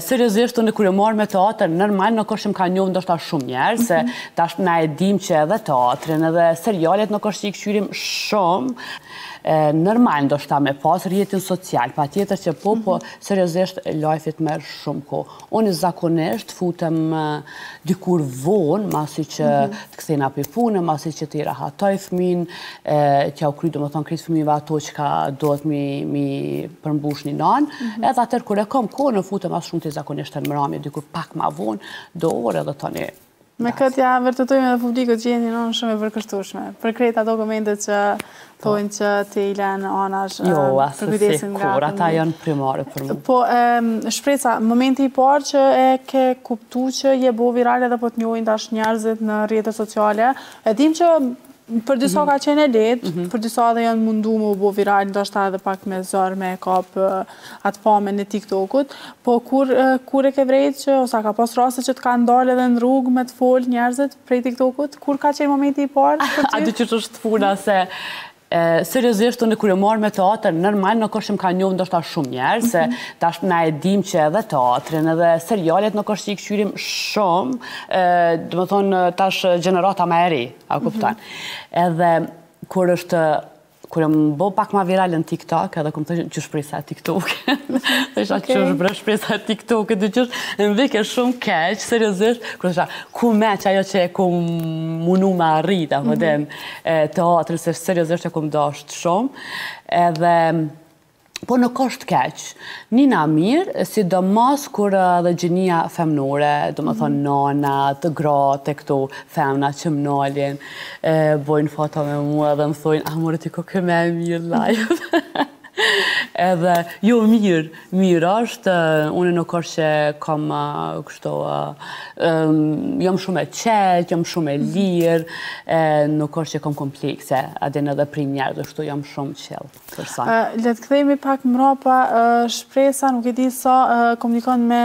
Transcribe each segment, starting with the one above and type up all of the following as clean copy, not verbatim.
Seriozisht, unë kur e marr me teatr, normal nuk është që më ka njohur ndoshta shumë njerëz, se tash na e dim që edhe teatrin, edhe serialet nuk është që i këshyrim shumë. Normal ndoshta me pas rrjetin social, patjetër që po seriozisht life-it merr shumë kohë. Unë zakonisht futem dikur vonë, masi që të kthejna për punë, masi që të i rahatoj fëmin, që u kry domethënë krejt fëmijëve ato që ka duhet mi përmbush një nanë, edhe atër kur e kam kohë në futem as shumë të zakonisht në mramje, dikur pak ma vonë, do orë edhe tani. Me këtë ja vërtetojmë edhe publikut që jeni nënë shumë e vërkështueshme. Për krejt ato komente që thojnë që të i lenë anash për kujdesin nga kur, ata janë primare për mu. Po, shpresa, momenti i parë që e ke kuptu që je bo virale dhe po të njohin tash njerëzit në rrjetet sociale, e dim që për disa ka qenë e lehtë, për disa dhe janë mundu më u bo viral, ndoshta edhe pak me zërë, me kap atë famen në TikTokut, po kur e ke vrejt që, ose ka pas raste që të ka ndalë edhe në rrugë me të folë njerëzit prej TikTokut, kur ka qenë momenti i parë për ty? A dy që është të puna se seriozisht, unë kur e marr me teatr, normal nuk është që më ka njohur ndoshta shumë njerëz, se tash na e dim që edhe teatrin, edhe serialet nuk është që i këshyrim shumë, domethënë tash gjenerata më e ri, a kupton? Edhe kur e më bo pak ma viral në TikTok, edhe këmë thëshë që shpresa TikTok. Thësha që shbre shpresa TikTok, dhe që në vike shumë keq, seriozisht, kërë thësha, ku me që ajo që e kom munu me arrit, apo den teatri, se seriozisht e kom dasht shumë, edhe po nuk është keq. Nina mirë, sidomos kur dhe gjenia femnore, do më thonë nana, të gratë, këto femna që më nalin, bojnë foto me mua dhe më thojnë, amore ti ko këme mirë live. Edhe, jo mirë është, unë nuk është që kam kështu, jam shumë e qetë, jam shumë e lirë, nuk është që kam komplekse, adin edhe pri njerë, dhe shtu jam shumë qelë. Le të kthejmi pak mrapa, shpresa, nuk e di sa komunikon me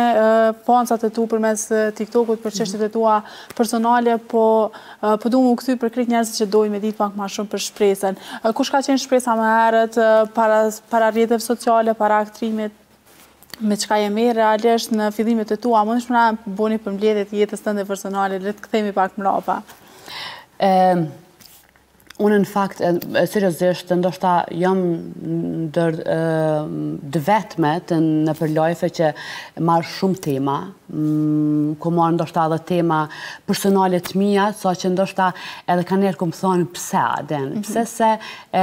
pancat e tu përmes TikTokut për çështjet e tua personale, po du më kthy për krejt njerëzit që dojnë me ditë pak ma shumë për shpresën. Kush ka qenë shpresa më herët para rrjeteve sociale, para aktrimit, me çka je merr realisht në fillimet e tua, mundesh më na bëni përmbledhje të jetës tënde personale, le të kthehemi pak mrapa. Unë në fakt, seriozisht, ndoshta jam ndër vetmet në për life që marrë shumë tema, ku marrë ndoshta edhe tema personale të mia, sa që ndoshta edhe ka njerë këmë thonë pse aden, pse se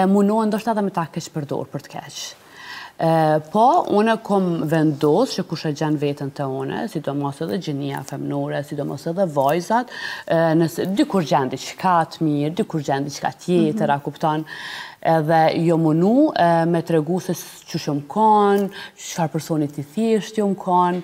munohen ndoshta edhe me ta keq përdor për të keq. Po, unë kom vendos që kush e gjen veten të une, sidomos edhe gjenia femnore, sidomos edhe vajzat, nëse dikur gjen diçka të mirë, dikur gjen diçka tjetër, a kupton, edhe jo munu me tregu se që shumë kanë, çfarë personit i thjesht jo më kanë,